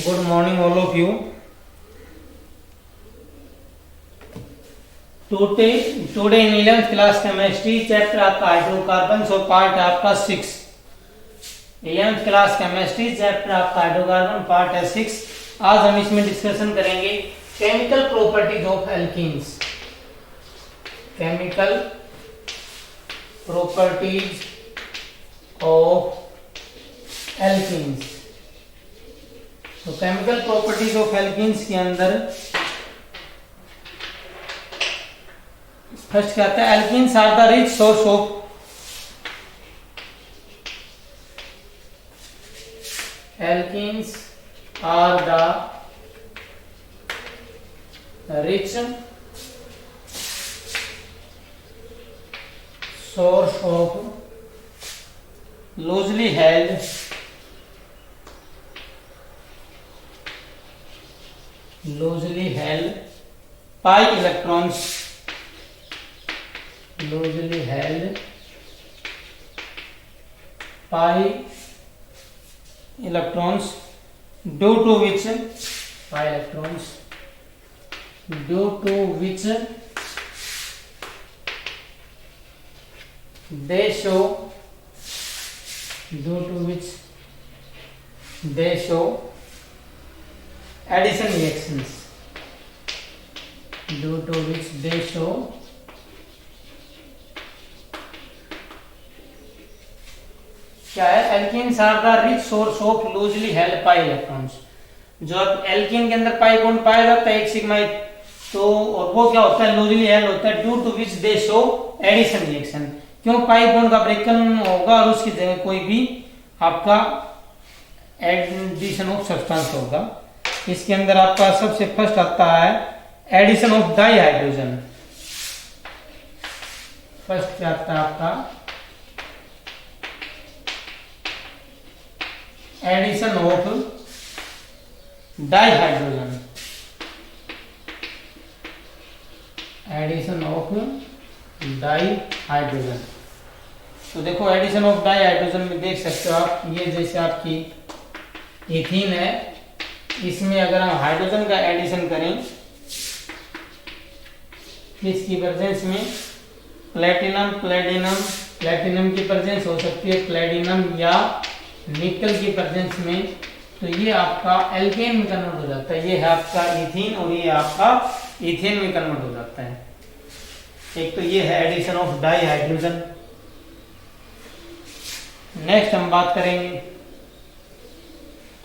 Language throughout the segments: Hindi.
Good morning all of you. Today in 11th class chemistry chapter आपका हाइड्रोकार्बन और पार्ट आपका 6। 11th क्लास केमिस्ट्री चैप्टर आपका हाइड्रोकार्बन पार्ट है 6। आज हम इसमें डिस्कशन करेंगे chemical properties of alkenes. Chemical properties of alkenes. तो केमिकल प्रॉपर्टीज ऑफ एल्कीन्स के अंदर फर्स्ट क्या आता है, alkenes are the rich source of alkenes are the rich source of loosely held pi electrons due to which they show addition reactions. Due to which they show क्या है, alkenes are the rich source of loosely held pi electrons. जो एल्कीन के अंदर पाई बॉन्ड पाया जाता है एक सिग्मा, तो और वो क्या होता है, लूजली हेल्ड होता है। Due to which they show addition reaction. क्यों पाई बॉन्ड का ब्रेकन होगा और उसकी जगह कोई भी आपका एडिशन ऑफ सब्सटेंस होगा। इसके अंदर आपका सबसे फर्स्ट आता है addition of dihydrogen. First क्या आता है आपका, addition of dihydrogen. Addition of dihydrogen. तो देखो एडिशन ऑफ डाई हाइड्रोजन में देख सकते हो आप, ये जैसे आपकी इथीन है, इसमें अगर हम हाइड्रोजन का एडिशन करें इसकी प्रेजेंस में प्लेटिनम की प्रेजेंस हो सकती है, प्लेटिनम या निकल की प्रेजेंस में, तो ये आपका एल्केन में कन्वर्ट हो जाता है। ये है आपका इथीन और ये आपका इथेन में कन्वर्ट हो जाता है। एक तो ये है addition of dihydrogen. Next हम बात करेंगे,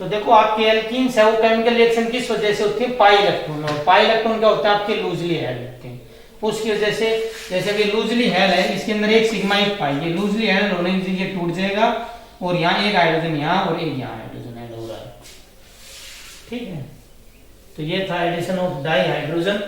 तो देखो आपके एल्कीन्स है वो केमिकल रिएक्शन किस वजह से होती है, पाई इलेक्ट्रॉन। और पाई इलेक्ट्रॉन क्या होता है, आपके लूजली हेल्ड होते हैं। उसकी वजह से जैसे भी लूजली हेल्ड है, इसके अंदर एक सिग्मा एक पाई, ये लूजली हेल्ड होने से ये टूट जाएगा और यहाँ एक हाइड्रोजन यहाँ और एक यहाँ हाइड्रोजन ऐड हो रहा है। ठीक है, तो ये था addition of dihydrogen.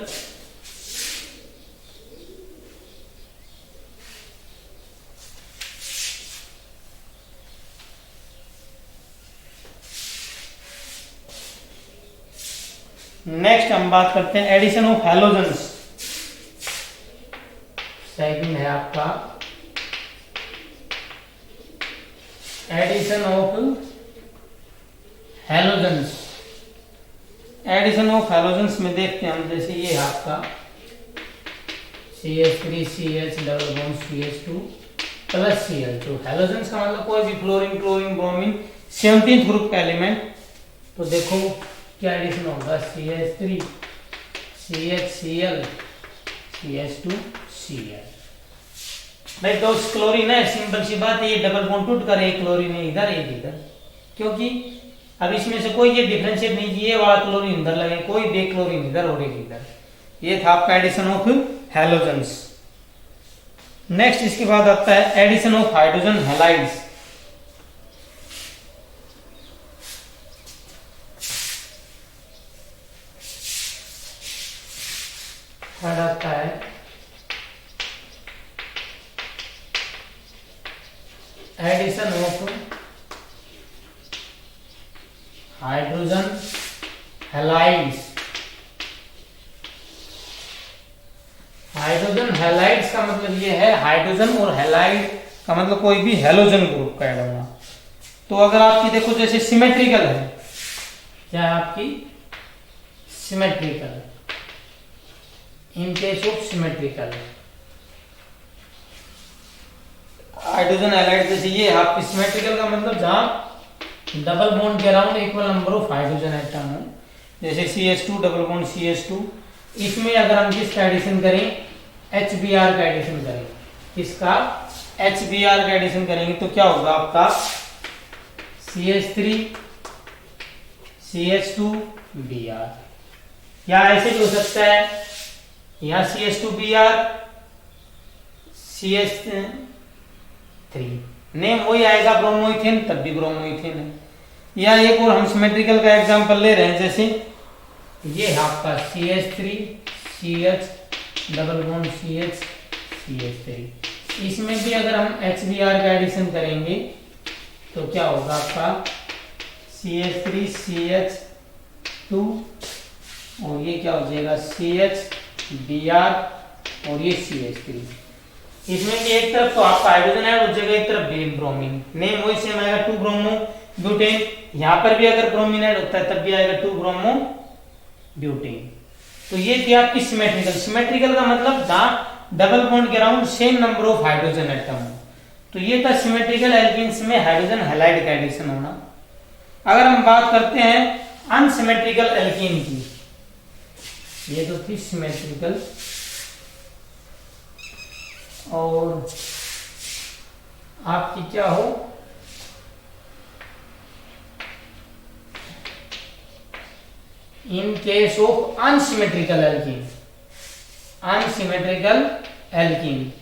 Next हम बात करते हैं एडिशन ऑफ हैलोजेंस। सेकंड है आपका addition of halogens. Addition of halogens में देखते हैं हम, जैसे ये है आपका CH3CH double bond CH2 plus Cl। तो हैलोजेंस का मतलब कोई भी fluorine chlorine bromine 17th group का एलिमेंट। तो देखो क्या एडिशन होगा, CH3 CHCl CH2 Cl। भाई तो क्लोरीन है, सिंपल सी बात है, ये डबल बॉन्ड टूट कर एक क्लोरीन है इधर एक इधर, क्योंकि अब इसमें से कोई ये डिफरेंशिएट नहीं कि ये वाला क्लोरीन इधर लगे, कोई भी क्लोरीन इधर और एक इधर। ये था आपका एडिशन ऑफ हैलोजेंस। नेक्स्ट इसके बाद आता है addition of hydrogen halides. Third आता है addition of hydrogen halides. Hydrogen halides का मतलब ये है, हाइड्रोजन और हैलाइड का मतलब कोई भी हैलोजन ग्रुप का ऐड होना। तो अगर आपकी देखो जैसे सिमेट्रिकल है, क्या है आपकी symmetrical, in case of symmetrical hydrogen halide, जैसे ये आपकी सिमेट्रिकल का मतलब जहां डबल बॉन्ड के around equal number of hydrogen atom हो, जैसे CH2 डबल बॉन्ड CH2, इसमें अगर हम किसका एडिशन करें, HBr का एडिशन करें, किसका HBr का एडिशन करेंगे तो क्या होगा आपका CH3 CH2Br, या ऐसे भी हो सकता है यहाँ CH2Br CH3, नेम वही आएगा ब्रोमोइथेन, तब भी ब्रोमोइथेन है। या एक और हम सिमेट्रिकल का एग्जांपल ले रहे हैं, जैसे ये है आपका CH3 CH double bond CH CH3, इसमें भी अगर हम HBr का एडिशन करेंगे तो क्या होगा आपका CH3 CH2 और ये क्या हो जाएगा CHBr और ये CH3। इसमें भी एक तरफ तो आपका हाइड्रोजन ऐड हो जाएगा, एक तरफ ब्रोमीन, नेम वही सेम आएगा 2 ब्रोमो ब्यूटेन। यहाँ पर भी अगर ब्रोमीन ऐड होता है तब भी आएगा 2 ब्रोमो ब्यूटेन। तो ये थी आपकी सिमेट्रिकल। सिमेट्रिकल का मतलब जहां डबल बॉन्ड के around same number of hydrogen atom हो। तो ये था सिमेट्रिकल एल्कीन्स में हाइड्रोजन हैलाइड का एडिशन होना। अगर हम बात करते हैं अनसिमेट्रिकल एल्कीन की, ये तो थी सिमेट्रिकल, और आपकी क्या हो इन case of unsymmetrical alkene, unsymmetrical alkene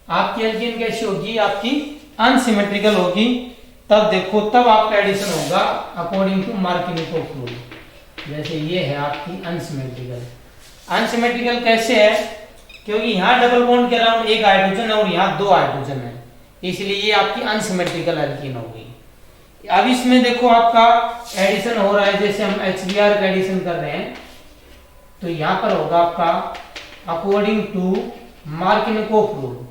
आपकी एल्कीन कैसी होगी, आपकी अनसिमेट्रिकल होगी। तब देखो, तब आपका एडिशन होगा अकॉर्डिंग टू मार्कोनिकोव रूल। जैसे ये है आपकी अनसिमेट्रिकल। अनसिमेट्रिकल कैसे है, क्योंकि यहाँ डबल बॉन्ड के अराउंड एक हाइड्रोजन है और यहाँ 2 हाइड्रोजन है, इसलिए ये आपकी अनसिमेट्रिकल एल्कीन हो गई। अब इसमें देखो आपका एडिशन हो रहा है, जैसे हम HBr का एडिशन कर रहे हैं तो यहां पर होगा आपका अकॉर्डिंग टू मार्कोनिकोव रूल।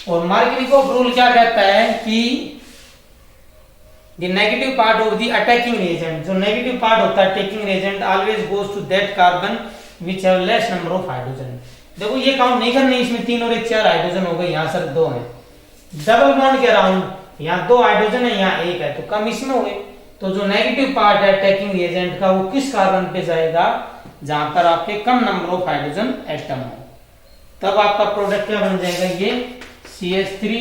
और मार्कोनिकोव रूल क्या कहता है कि the negative part of the attacking reagent, जो नेगेटिव पार्ट होता है attacking reagent always goes to that carbon which have less number of hydrogen. देखो ये काउंट नहीं करनी, इसमें 3 और 1 4 हाइड्रोजन हो गए, यहाँ सिर्फ 2 है। डबल बॉन्ड के अराउंड यहाँ 2 हाइड्रोजन है, यहाँ 1 है, तो कम इसमें हो गए। तो जो नेगेटिव पार्ट है अटैकिंग रिएजेंट का वो किस कार्बन पे जाएगा, जहां पर आपके कम नंबर ऑफ हाइड्रोजन एटम हो। तब आपका प्रोडक्ट क्या बन जाएगा, ये CH3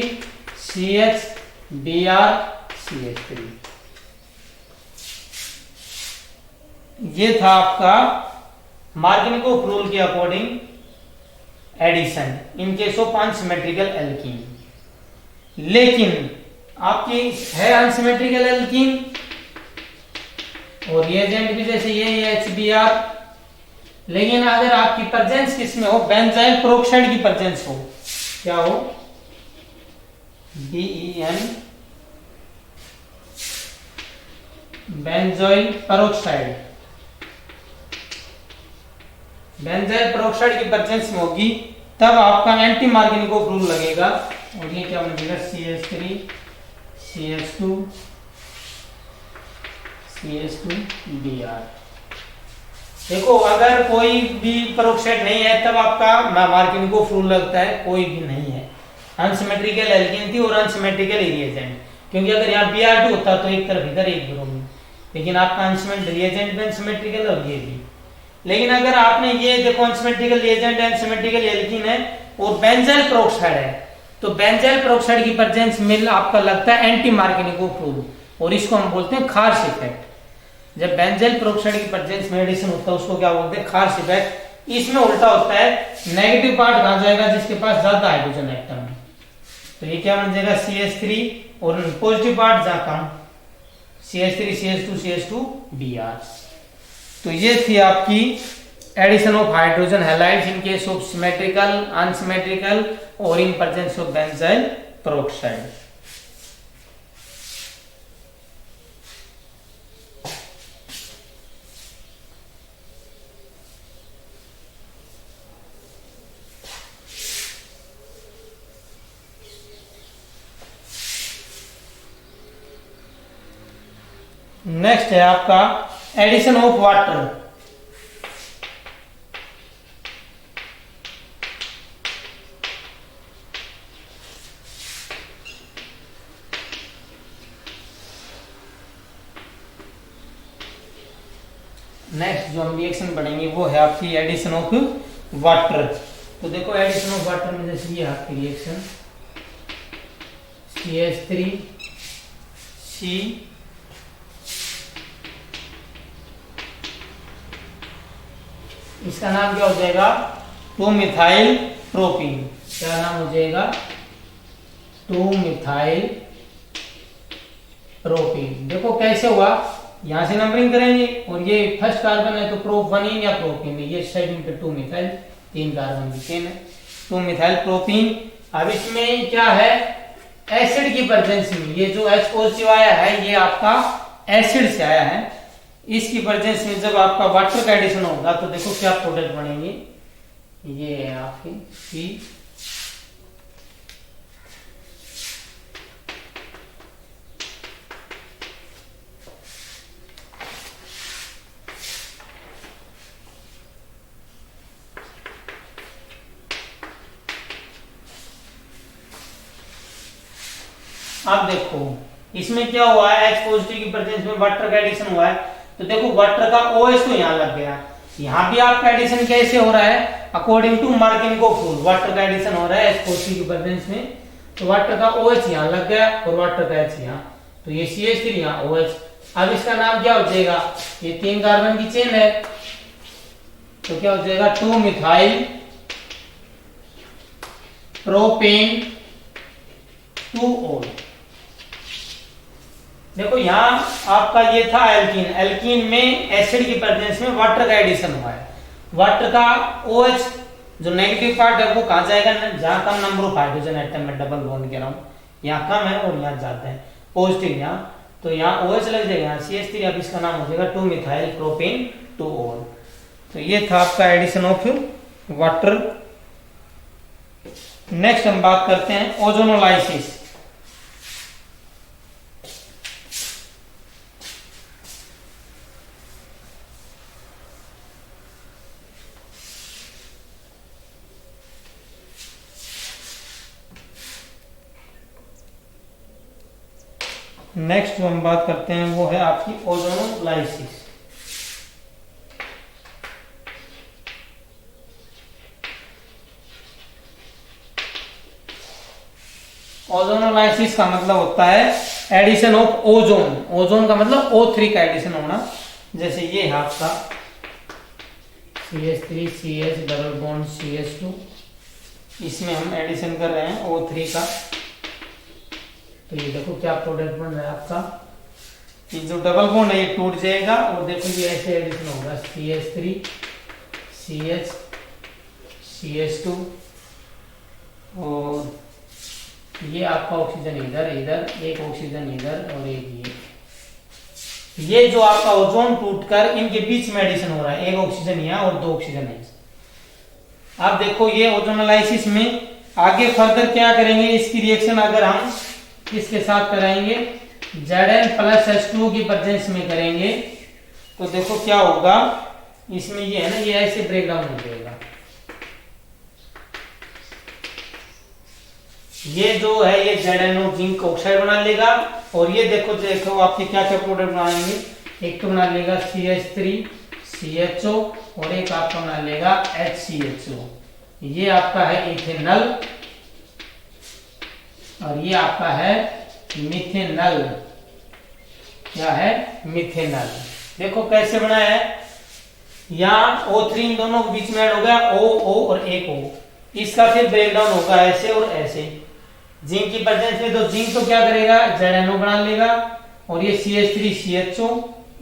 CHBr CH3। ये था आपका मार्कोनिकोव रूल के according addition in case of unsymmetrical alkene. लेकिन आपकी है अनसिमेट्रिकल एल्कीन और रिएजेंट भी जैसे ये HBr, लेकिन अगर आपकी प्रेजेंस किसमें हो, बेंजाइल पेरोक्साइड की प्रेजेंस हो, क्या हो BEN benzoyl peroxide, benzyl peroxide की प्रेजेंस में होगी, तब आपका एंटी मार्कोनिकोव रूल लगेगा। और ये क्या बनेगा CH3 CH2 CH2Br। देखो अगर कोई भी पेरोक्साइड नहीं है तब आपका मार्कोनिकोव रूल लगता है, कोई भी नहीं है। अनसिमेट्रिकल एल्कीन थी और अनसिमेट्रिकल रिएजेंट, क्योंकि अगर यहाँ Br2 होता तो एक तरफ इधर एक ब्रोमीन, लेकिन आपका अनसिमेट्रिकल रिएजेंट भी अनसिमेट्रिकल और ये भी। लेकिन अगर आपने ये देखो अनसिमेट्रिकल रिएजेंट अनसिमेट्रिकल एल्कीन है और बेंजाइल पेरोक्साइड है, तो बेंजाइल पेरोक्साइड की प्रेजेंस में आपका लगता है एंटी मार्कोनिकोव रूल, और इसको हम बोलते हैं खार्श इफेक्ट। जब बेंजाइल पेरोक्साइड की प्रेजेंस में एडिशन होता है उसको क्या बोलते हैं, खार्श इफेक्ट। इसमें उल्टा होता है, नेगेटिव पार्ट कहां जाएगा, जिसके पास ज्यादा हाइड्रोजन एटम है, तो ये क्या बन जाएगा CH3, और पॉजिटिव पार्ट जहां कम CH3 CH2 CH2Br। तो ये थी आपकी addition of hydrogen halides in case of symmetrical unsymmetrical और in presence of benzyl peroxide. Next है आपका एडिशन ऑफ वाटर। नेक्स्ट जो हम रिएक्शन पढ़ेंगे वो है आपकी एडिशन ऑफ वाटर। तो देखो एडिशन ऑफ वाटर में जैसे ये आपकी रिएक्शन CH3 C इसका नाम क्या हो जाएगा 2 मिथाइल प्रोपीन। क्या नाम हो जाएगा 2 मिथाइल प्रोपीन। देखो कैसे हुआ, यहां से नंबरिंग करेंगे और ये फर्स्ट कार्बन है तो प्रोपनीन या प्रोपीन, ये साइड पे 2 मिथाइल 3 कार्बन की चेन है 2 मिथाइल प्रोपीन। अब इसमें क्या है एसिड की प्रेजेंस में, ये जो H पॉजिटिव आया है ये आपका एसिड से आया है, इसकी प्रेजेंस में जब आपका वाटर का एडिशन होगा तो देखो क्या प्रोडक्ट बनेंगे, ये है आपकी C अब देखो इसमें क्या हुआ है H पॉजिटिव की प्रेजेंस में वाटर का एडिशन हुआ है तो देखो वाटर का OH तो यहाँ लग गया, यहाँ भी आपका एडिशन कैसे हो रहा है अकॉर्डिंग टू मार्किंग वाटर का एडिशन हो रहा है H पॉजिटिव की प्रेजेंस में, तो वाटर का OH यहाँ लग गया और वाटर का H यहाँ, तो ये CH3 यहाँ OH। अब इसका नाम क्या हो जाएगा, ये 3 कार्बन की चेन है तो क्या हो जाएगा 2 मिथाइल प्रोपेन 2 OL। देखो यहाँ आपका ये था एल्कीन, एल्कीन में एसिड की प्रेजेंस में वाटर का एडिशन हुआ है, वाटर का OH जो नेगेटिव पार्ट है वो कहाँ जाएगा, जहां कम नंबर ऑफ हाइड्रोजन एटम में डबल बॉन्ड के अराउंड, यहाँ कम है और यहाँ जाते हैं पॉजिटिव यहाँ, तो यहाँ OH लग जाएगा यहाँ CH3, अब इसका नाम हो जाएगा 2 मिथाइल प्रोपेन 2 OL। तो ये था आपका एडिशन ऑफ वाटर। नेक्स्ट हम बात करते हैं ओजोनोलाइसिस। नेक्स्ट जो हम बात करते हैं वो है आपकी ओजोनोलाइसिस। ओजोनोलाइसिस का मतलब होता है एडिशन ऑफ ओजोन, ओजोन का मतलब O3 का एडिशन होना, जैसे ये है आपका CH3 CH double bond CH2, इसमें हम एडिशन कर रहे हैं O3 का, तो ये देखो क्या प्रोडक्ट बन रहा है आपका, ये जो डबल बॉन्ड है ये टूट जाएगा और देखो ये ऐसे एडिशन होगा CH3 CH CH2 और ये आपका ऑक्सीजन इधर इधर, एक ऑक्सीजन इधर और एक ये जो आपका ओजोन टूटकर इनके बीच में एडिशन हो रहा है, एक ऑक्सीजन यहाँ और 2 ऑक्सीजन है। आप देखो ये ओजोनोलाइसिस में आगे फर्दर क्या करेंगे, इसकी रिएक्शन अगर हम किसके साथ कराएंगे Zn+H2 की प्रेजेंस में करेंगे तो देखो क्या होगा, इसमें ये है ना ये ऐसे ब्रेक डाउन हो जाएगा, ये जो है ये ZnO जिंक ऑक्साइड बना लेगा और ये देखो देखो आपके क्या क्या प्रोडक्ट बनाएंगे, एक तो बना लेगा CH3 CHO और एक आपका बना लेगा HCHO, ये आपका है इथेनॉल और ये आपका है मिथेनॉल, क्या है मिथेनॉल। देखो कैसे बनाया है, यहाँ O3 इन दोनों के बीच में ऐड हो गया O और एक O, इसका फिर ब्रेक डाउन होगा ऐसे और ऐसे, जिंक की प्रेजेंस में तो जिंक तो क्या करेगा ZnO बना लेगा और ये CH3 CHO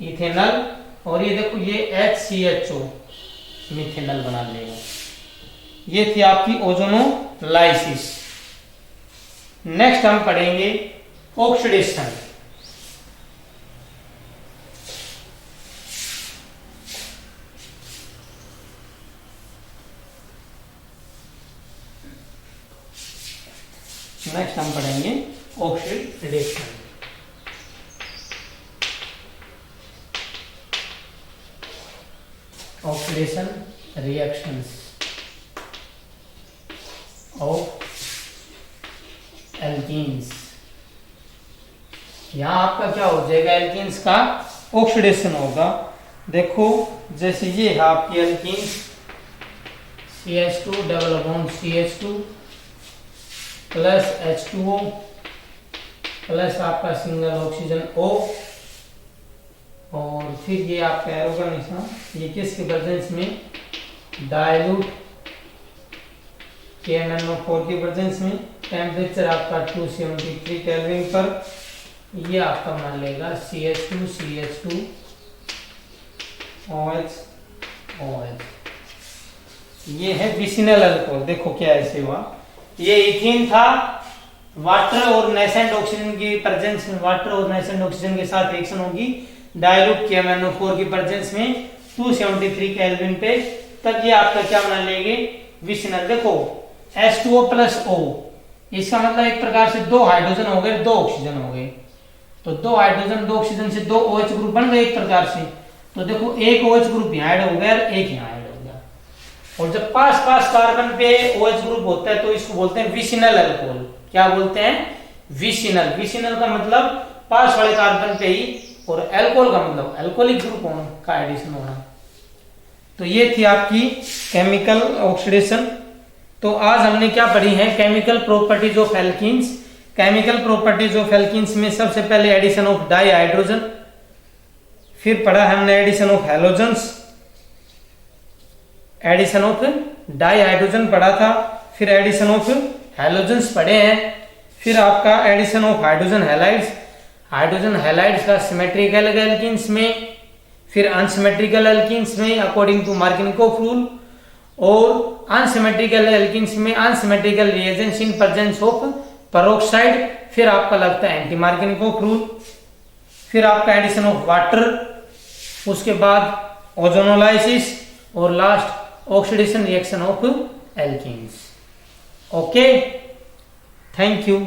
इथेनॉल और ये देखो ये HCHO मिथेनॉल बना लेगा। ये थी आपकी ओजोनोलाइसिस। नेक्स्ट हम पढ़ेंगे ऑक्सीडेशन। नेक्स्ट हम पढ़ेंगे oxidation. Oxidation reactions of alkenes. यहां आपका क्या हो जाएगा, एल्कीन्स का ऑक्सीडेशन होगा। देखो जैसे ये है आपकी alkenes CH2 double bond CH2 plus H2O plus आपका सिंगल ऑक्सीजन O, और फिर ये आपका एरो का निशान, ये किसके प्रेजेंस में, डाइल्यूट KMnO4 के प्रेजेंस में। टेम्परेचर आपका 273 केल्विन पर। ये आपका मान लेगा CH2 CH2 OH OH। ये है विसिनल अल्कोहल। देखो क्या ऐसे हुआ, ये इथीन था, वाटर और नेसेंट ऑक्सीजन की प्रेजेंस में, वाटर और नेसेंट ऑक्सीजन के साथ रिएक्शन होगी डाइल्यूट KMnO4 की प्रेजेंस में 273 केल्विन पे, तब ये आपका क्या मान लेंगे, विसिनल। देखो H2O प्लस O, इसका मतलब एक प्रकार से दो हाइड्रोजन हो गए, दो ऑक्सीजन हो गए, तो दो हाइड्रोजन दो ऑक्सीजन से दो OH ग्रुप बन गए एक प्रकार से। तो देखो एक OH ग्रुप यहाँ ऐड हो गया, एक यहाँ ऐड हो गया, और जब पास पास कार्बन पे OH ग्रुप होता है तो इसको बोलते हैं विसिनल अल्कोहल। क्या बोलते हैं, विसिनल। विसिनल का मतलब पास वाले कार्बन पे ही, और अल्कोहल का मतलब अल्कोहलिक ग्रुप होना का एडिशन होना। तो ये थी आपकी केमिकल ऑक्सीडेशन। तो आज हमने क्या पढ़ी है, chemical properties of alkenes. Chemical properties of alkenes में सबसे पहले एडिशन ऑफ डाई हाइड्रोजन, फिर पढ़ा हमने addition of halogens, addition of dihydrogen पढ़ा था, फिर एडिशन ऑफ हैलोजेंस पढ़े हैं, फिर आपका addition of hydrogen halides. Hydrogen halides का सिमेट्रिकल एल्कीन्स में, फिर अनसिमेट्रिकल एल्कीन्स में अकॉर्डिंग टू मार्टिनकोफ रूल, और अनसिमेट्रिकल एल्कीन्स में unsymmetrical reagents in presence of peroxide, फिर आपका लगता है एंटी मार्टिनकोफ रूल, फिर आपका एडिशन ऑफ वाटर, उसके बाद ओजोनोलाइसिस, और last oxidation reaction of alkenes. Okay, thank you.